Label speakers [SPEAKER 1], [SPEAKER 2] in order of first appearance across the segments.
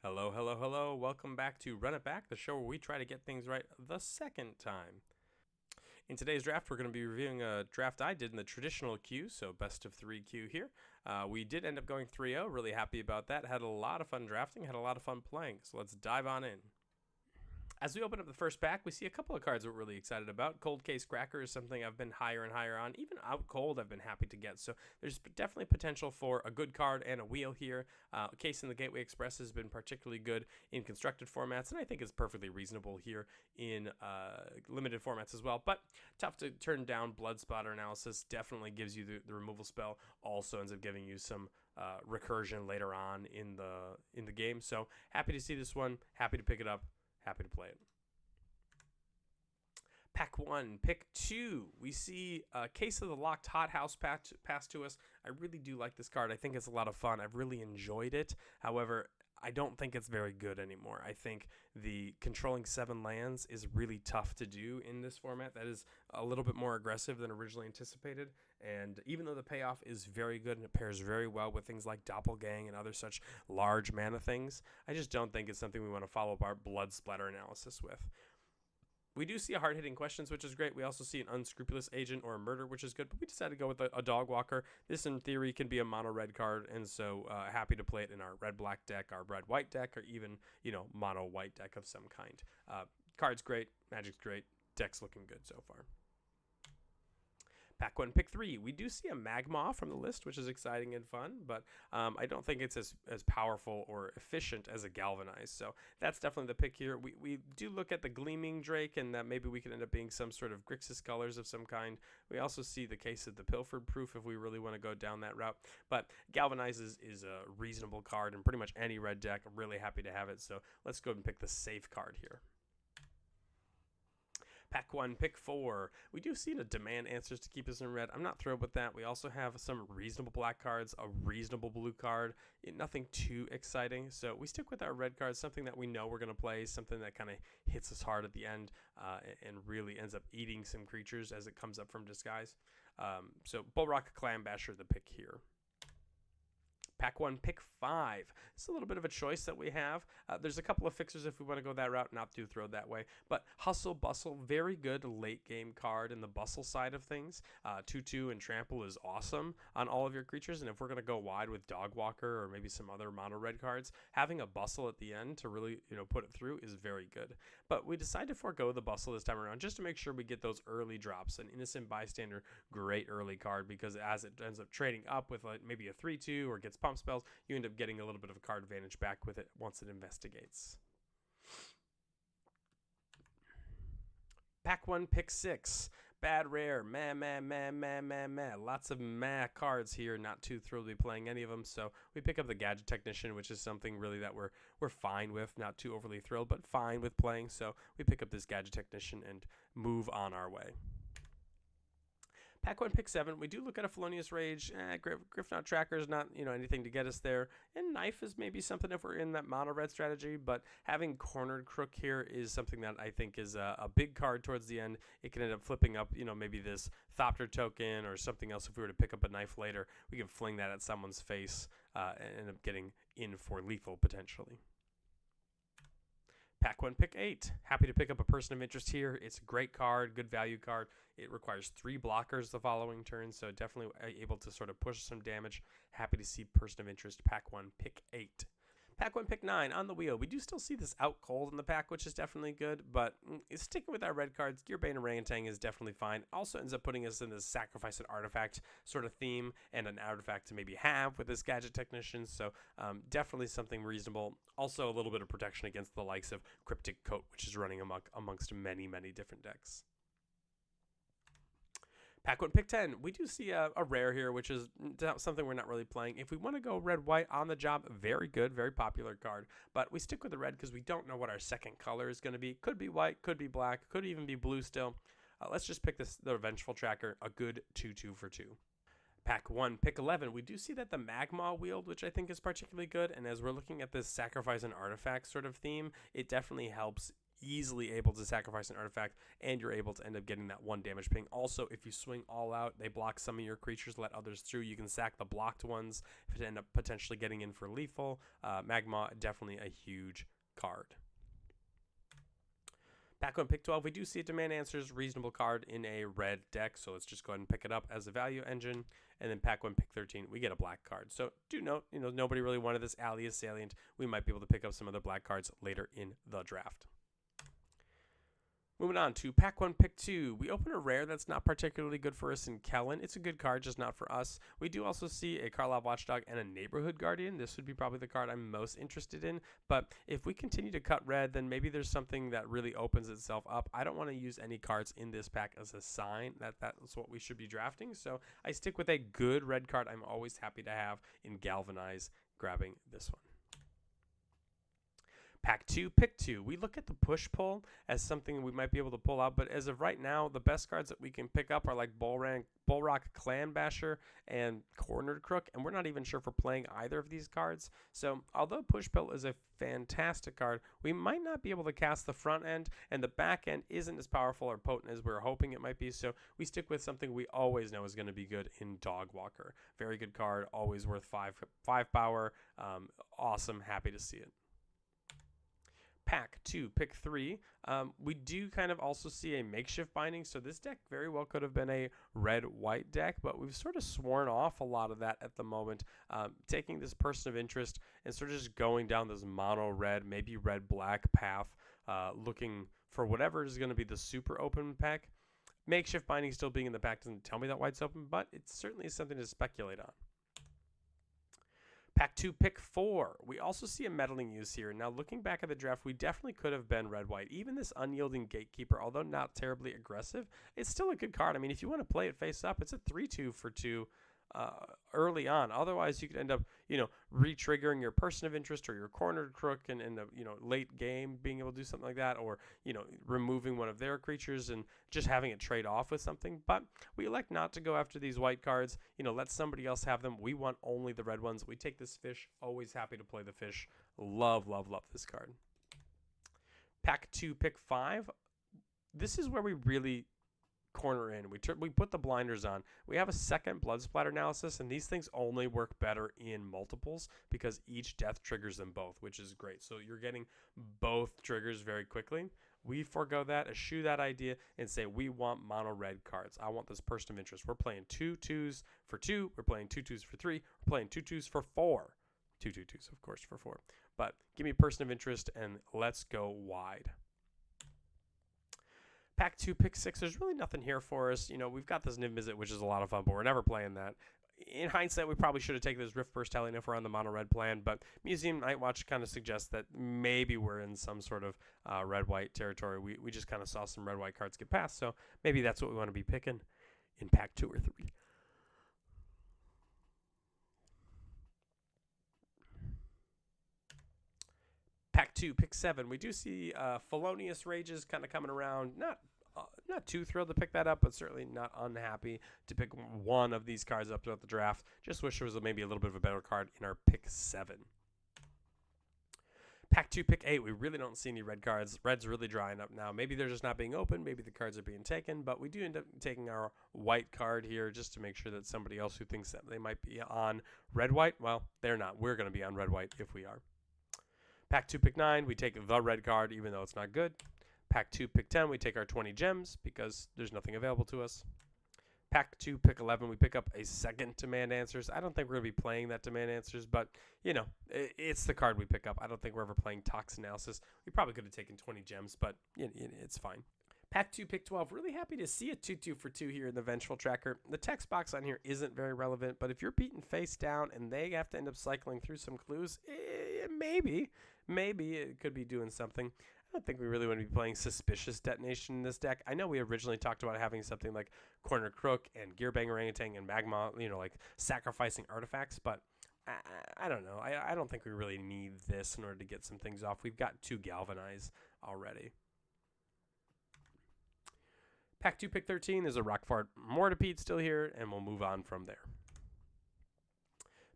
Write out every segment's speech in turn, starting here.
[SPEAKER 1] Hello, hello, hello. Welcome back to Run It Back, the show where we try to get things right the second time. In today's draft, we're going to be reviewing a draft I did in the traditional queue, so best of three queue here. We did end up going 3-0. Really happy about that. Had a lot of fun drafting, had a lot of fun playing. So let's dive on in. As we open up the first pack, we see a couple of cards we're really excited about. Cold Case Cracker is something I've been higher and higher on. Even Out Cold, I've been happy to get. So there's definitely potential for a good card and a wheel here. Case in the Gateway Express has been particularly good in constructed formats, and I think is perfectly reasonable here in limited formats as well. But tough to turn down. Blood Spotter Analysis definitely gives you the removal spell. Also ends up giving you some recursion later on in the game. So happy to see this one. Happy to pick it up. Happy to play it. Pack 1, pick 2. We see a Case of the Locked Hothouse pass to us. I really do like this card. I think it's a lot of fun. I've really enjoyed it. However, I don't think it's very good anymore. I think the controlling 7 lands is really tough to do in this format. That is a little bit more aggressive than originally anticipated. And even though the payoff is very good and it pairs very well with things like Doppelgang and other such large mana things, I just don't think it's something we want to follow up our Blood Splatter Analysis with. We do see a hard-hitting questions, which is great. We also see an unscrupulous agent or a murder, which is good. But we decided to go with a dog walker. This, in theory, can be a mono red card, and so happy to play it in our red-black deck, our red-white deck, or even mono white deck of some kind. Card's great, magic's great, deck's looking good so far. Pack 1, pick 3. We do see a Magma from the list, which is exciting and fun, but I don't think it's as powerful or efficient as a Galvanize. So that's definitely the pick here. We do look at the Gleaming Drake, and that maybe we could end up being some sort of Grixis colors of some kind. We also see the case of the Pilfered Proof if we really want to go down that route. But Galvanize is a reasonable card in pretty much any red deck. I'm really happy to have it. So let's go and pick the safe card here. Pack 1, pick 4. We do see the demand answers to keep us in red. I'm not thrilled with that. We also have some reasonable black cards, a reasonable blue card, nothing too exciting. So we stick with our red cards, something that we know we're going to play, something that kind of hits us hard at the end and really ends up eating some creatures as it comes up from disguise. So Bullrock Clambasher, the pick here. Pack 1, pick 5. It's a little bit of a choice that we have. There's a couple of fixers if we want to go that route, not do throw that way. But Hustle Bustle, very good late game card in the bustle side of things. 2/2 and Trample is awesome on all of your creatures. And if we're going to go wide with Dog Walker or maybe some other mono red cards, having a Bustle at the end to really put it through is very good. But we decided to forego the Bustle this time around just to make sure we get those early drops. An Innocent Bystander, great early card because as it ends up trading up with maybe a 3/2 or gets pump spells, you end up getting a little bit of a card advantage back with it once it investigates. Pack 1, pick 6. Bad rare, meh, meh, meh, meh, meh, meh. Lots of meh cards here. Not too thrilled to be playing any of them. So we pick up the Gadget Technician, which is something really that we're fine with. Not too overly thrilled, but fine with playing. So we pick up this Gadget Technician and move on our way. Pack 1, pick 7. We do look at a Felonious Rage. Griffnot Tracker is not anything to get us there. And Knife is maybe something if we're in that mono red strategy. But having Cornered Crook here is something that I think is a big card towards the end. It can end up flipping up, maybe this Thopter token or something else. If we were to pick up a Knife later, we can fling that at someone's face and end up getting in for lethal potentially. Pack 1, pick 8. Happy to pick up a Person of Interest here. It's a great card, good value card. It requires 3 blockers the following turn, so definitely able to sort of push some damage. Happy to see Person of Interest, Pack 1, pick 8. Pack 1, pick 9 on the wheel. We do still see this Out Cold in the pack, which is definitely good, but sticking with our red cards, Gearbane Orangutan is definitely fine. Also ends up putting us in this Sacrifice an Artifact sort of theme and an artifact to maybe have with this Gadget Technician, so definitely something reasonable. Also a little bit of protection against the likes of Cryptic Coat, which is running amongst many, many different decks. Pack 1, pick 10. We do see a rare here, which is something we're not really playing. If we want to go red-white on the job, very good, very popular card. But we stick with the red because we don't know what our second color is going to be. Could be white, could be black, could even be blue still. Let's just pick the Vengeful Tracker, a good 2/2 for 2. Pack 1, pick 11. We do see that the Magma wield, which I think is particularly good. And as we're looking at this Sacrifice an Artifact sort of theme, it definitely helps easily able to sacrifice an artifact, and you're able to end up getting that 1 damage ping. Also, if you swing all out, they block some of your creatures, let others through. You can sack the blocked ones if it end up potentially getting in for lethal. Magma, definitely a huge card. Pack 1, pick 12, we do see a Demand Answers reasonable card in a red deck, so let's just go ahead and pick it up as a value engine. And then pack 1, pick 13, we get a black card. So do note, nobody really wanted this Alias Salient. We might be able to pick up some other black cards later in the draft. Moving on to pack 1, pick 2. We open a rare that's not particularly good for us in Kellen. It's a good card, just not for us. We do also see a Karlov Watchdog and a Neighborhood Guardian. This would be probably the card I'm most interested in. But if we continue to cut red, then maybe there's something that really opens itself up. I don't want to use any cards in this pack as a sign that that's what we should be drafting. So I stick with a good red card I'm always happy to have in Galvanize, grabbing this one. Pack 2, pick 2. We look at the push-pull as something we might be able to pull out, but as of right now, the best cards that we can pick up are like Bullrock Clan Basher and Cornered Crook, and we're not even sure if we're playing either of these cards. So although push-pull is a fantastic card, we might not be able to cast the front end, and the back end isn't as powerful or potent as we were hoping it might be, so we stick with something we always know is going to be good in Dogwalker. Very good card, always worth 5 power. Awesome, happy to see it. Pack 2, pick 3. We do kind of also see a makeshift binding, so this deck very well could have been a red-white deck, but we've sort of sworn off a lot of that at the moment, taking this person of interest and sort of just going down this mono-red, maybe red-black path, looking for whatever is going to be the super open pack. Makeshift binding still being in the pack doesn't tell me that white's open, but it certainly is something to speculate on. Pack 2, pick 4. We also see a meddling use here. Now, looking back at the draft, we definitely could have been red-white. Even this Unyielding Gatekeeper, although not terribly aggressive, it's still a good card. I mean, if you want to play it face up, it's a 3/2 for 2 early on. Otherwise, you could end up, re-triggering your person of interest or your Cornered Crook and in the, late game being able to do something like that, or, removing one of their creatures and just having it trade off with something. But we elect not to go after these white cards. Let somebody else have them. We want only the red ones. We take this fish. Always happy to play the fish. Love, love, love this card. Pack 2, pick 5. This is where we really corner in. We put the blinders on. We have a second blood splatter analysis, and these things only work better in multiples because each death triggers them both, which is great. So you're getting both triggers very quickly. We forego that, eschew that idea, and say we want mono red cards. I want this person of interest. We're playing 2 2s for 2. We're playing 2 2s for 3. We're playing 2 2s for 4. 2 2 2s, of course, for 4. But give me person of interest, and let's go wide. Pack 2, pick 6. There's really nothing here for us. We've got this Niv-Mizzet, which is a lot of fun, but we're never playing that. In hindsight, we probably should have taken this Rift Burst Hellion if we're on the mono red plan, but Museum Nightwatch kind of suggests that maybe we're in some sort of red-white territory. We just kind of saw some red-white cards get past, so maybe that's what we want to be picking in pack 2 or 3. Pack 2, pick 7. We do see Felonious Rages kind of coming around. Not too thrilled to pick that up, but certainly not unhappy to pick one of these cards up throughout the draft. Just wish there was maybe a little bit of a better card in our pick 7. Pack 2, pick 8. We really don't see any red cards. Red's really drying up now. Maybe they're just not being opened. Maybe the cards are being taken, but we do end up taking our white card here just to make sure that somebody else who thinks that they might be on red-white, well, they're not. We're going to be on red-white if we are. Pack 2, pick 9, we take the red card even though it's not good. Pack 2, pick 10, we take our 20 gems because there's nothing available to us. Pack 2, pick 11, we pick up a second Demand Answers. I don't think we're going to be playing that Demand Answers, but, it's the card we pick up. I don't think we're ever playing Tox Analysis. We probably could have taken 20 gems, but it's fine. Pack 2, pick 12. Really happy to see a 2/2 for 2 here in the Vengeful Tracker. The text box on here isn't very relevant, but if you're beaten face down and they have to end up cycling through some clues, maybe it could be doing something. I don't think we really want to be playing Suspicious Detonation in this deck. I know we originally talked about having something like Corner Crook and Gearbang Orangutan and Magma, like sacrificing artifacts, but I don't know. I don't think we really need this in order to get some things off. We've got 2 Galvanize already. Pack 2, pick 13. There's a Rockfart Mortipede still here, and we'll move on from there.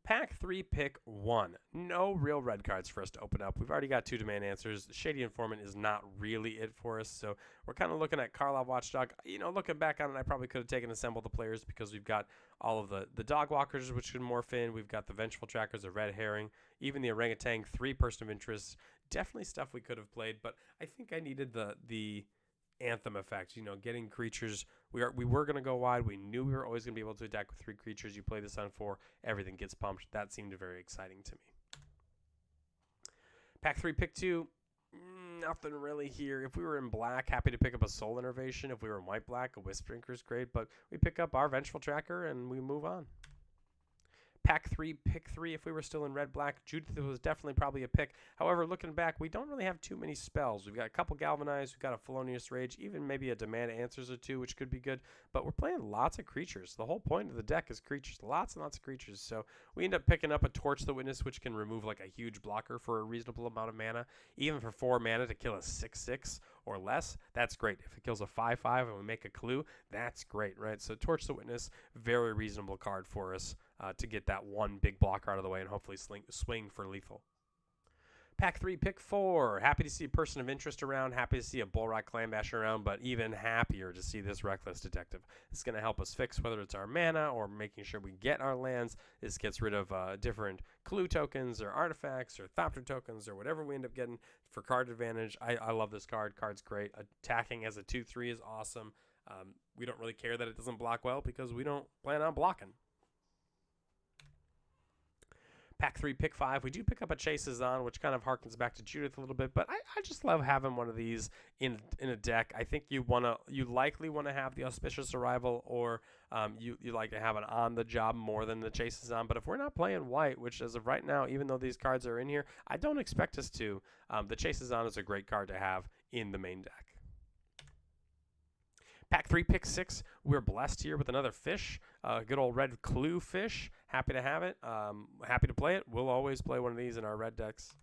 [SPEAKER 1] Pack 3, pick 1. No real red cards for us to open up. We've already got 2 demand answers. Shady Informant is not really it for us, so we're kind of looking at Karlov Watchdog. Looking back on it, I probably could have taken Assemble the Players because we've got all of the Dog Walkers, which can morph in. We've got the Vengeful Trackers, the Red Herring, even the Orangutan, 3 Person of Interest. Definitely stuff we could have played, but I think I needed the Anthem effect, getting creatures. We were going to go wide. We knew we were always going to be able to attack with 3 creatures. You play this on 4, everything gets pumped. That seemed very exciting to me. Pack 3, pick 2. Nothing really here. If we were in black, happy to pick up a Soul Innervation. If we were in white-black, a Wisp Drinker is great, but we pick up our Vengeful Tracker and we move on. Pack 3, pick 3. If we were still in red-black, Judith was definitely probably a pick. However, looking back, we don't really have too many spells. We've got a couple Galvanize, we've got a Felonious Rage, even maybe a Demand Answers or 2, which could be good. But we're playing lots of creatures. The whole point of the deck is creatures, lots and lots of creatures. So we end up picking up a Torch the Witness, which can remove like a huge blocker for a reasonable amount of mana. Even for 4 mana to kill a 6/6 or less, that's great. If it kills a 5/5 and we make a clue, that's great, right? So Torch the Witness, very reasonable card for us. To get that one big blocker out of the way and hopefully swing for lethal. Pack 3, pick 4. Happy to see a Person of Interest around. Happy to see a Bullrock Clanbasher around, but even happier to see this Reckless Detective. It's going to help us fix whether it's our mana or making sure we get our lands. This gets rid of different clue tokens or artifacts or Thopter tokens or whatever we end up getting for card advantage. I love this card. Card's great. Attacking as a 2/3 is awesome. We don't really care that it doesn't block well because we don't plan on blocking. Pack 3, pick 5. We do pick up a Chases On, which kind of harkens back to Judith a little bit, but I just love having one of these in a deck. I think you likely want to have the Auspicious Arrival, or you like to have an on the job more than the Chases On. But if we're not playing white, which as of right now, even though these cards are in here, I don't expect us to. The Chases On is a great card to have in the main deck. Pack 3, pick 6. We're blessed here with another fish, good old red Clue fish. Happy to have it. Happy to play it. We'll always play one of these in our red decks.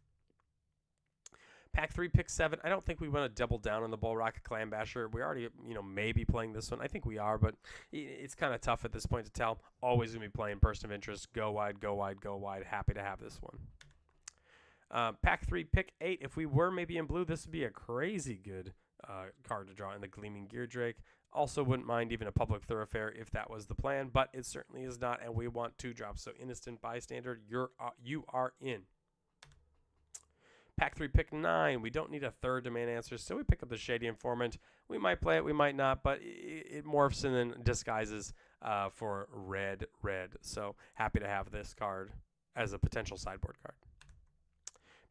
[SPEAKER 1] Pack 3, pick 7. I don't think we want to double down on the Bullrock Clanbasher. We already, maybe playing this one. I think we are, but it's kind of tough at this point to tell. Always going to be playing Person of Interest. Go wide, go wide, go wide. Happy to have this one. Pack 3, pick 8. If we were maybe in blue, this would be a crazy good card to draw in the Gleaming Gear Drake. Also wouldn't mind even a Public Thoroughfare if that was the plan, but it certainly is not, and we want 2 drops. So Innocent Bystander, you are in. Pack 3, pick 9. We don't need a third demand answer, so we pick up the Shady Informant. We might play it, we might not, but it morphs and then disguises for red. So happy to have this card as a potential sideboard card.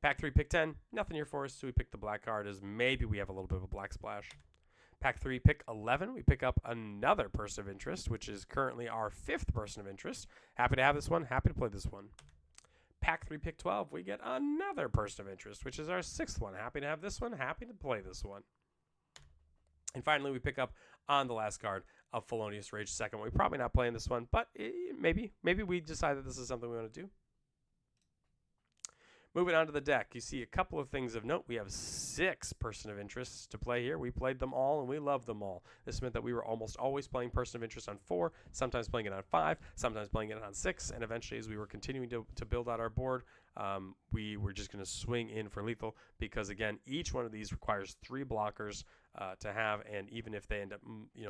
[SPEAKER 1] Pack 3, pick 10. Nothing here for us, so we pick the black card as maybe we have a little bit of a black splash. Pack 3, pick 11. We pick up another Person of Interest, which is currently our 5th Person of Interest. Happy to have this one. Happy to play this one. Pack 3, pick 12. We get another Person of Interest, which is our 6th one. Happy to have this one. Happy to play this one. And finally, we pick up on the last card a Felonious Rage 2nd. We're probably not playing this one, but maybe we decide that this is something we want to do. Moving on to the deck, you see a couple of things of note. We have 6 Person of Interests to play here. We played them all, and we loved them all. This meant that we were almost always playing Person of Interest on 4, sometimes playing it on 5, sometimes playing it on 6, and eventually as we were continuing to build out our board, we were just going to swing in for lethal because, again, each one of these requires 3 blockers to have, and even if they end up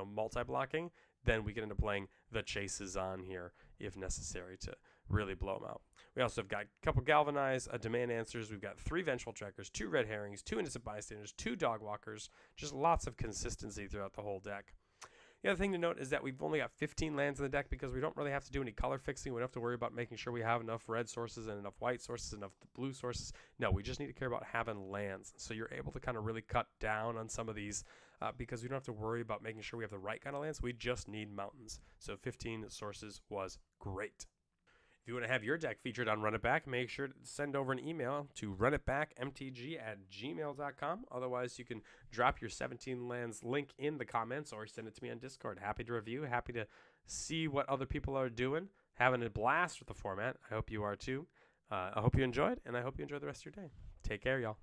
[SPEAKER 1] multi-blocking, then we can end up playing the Chases On here if necessary to really blow them out. We also have got a couple Galvanize, Demand Answers. We've got 3 Vengeful Trackers, 2 Red Herrings, 2 Innocent Bystanders, 2 Dog Walkers. Just lots of consistency throughout the whole deck. The other thing to note is that we've only got 15 lands in the deck because we don't really have to do any color fixing. We don't have to worry about making sure we have enough red sources and enough white sources, enough blue sources. No, we just need to care about having lands. So you're able to kind of really cut down on some of these because we don't have to worry about making sure we have the right kind of lands. We just need mountains. So 15 sources was great. If you want to have your deck featured on Run It Back, make sure to send over an email to runitbackmtg@gmail.com. Otherwise, you can drop your 17 lands link in the comments or send it to me on Discord. Happy to review, happy to see what other people are doing, having a blast with the format. I hope you are too. I hope you enjoyed, and I hope you enjoy the rest of your day. Take care, y'all.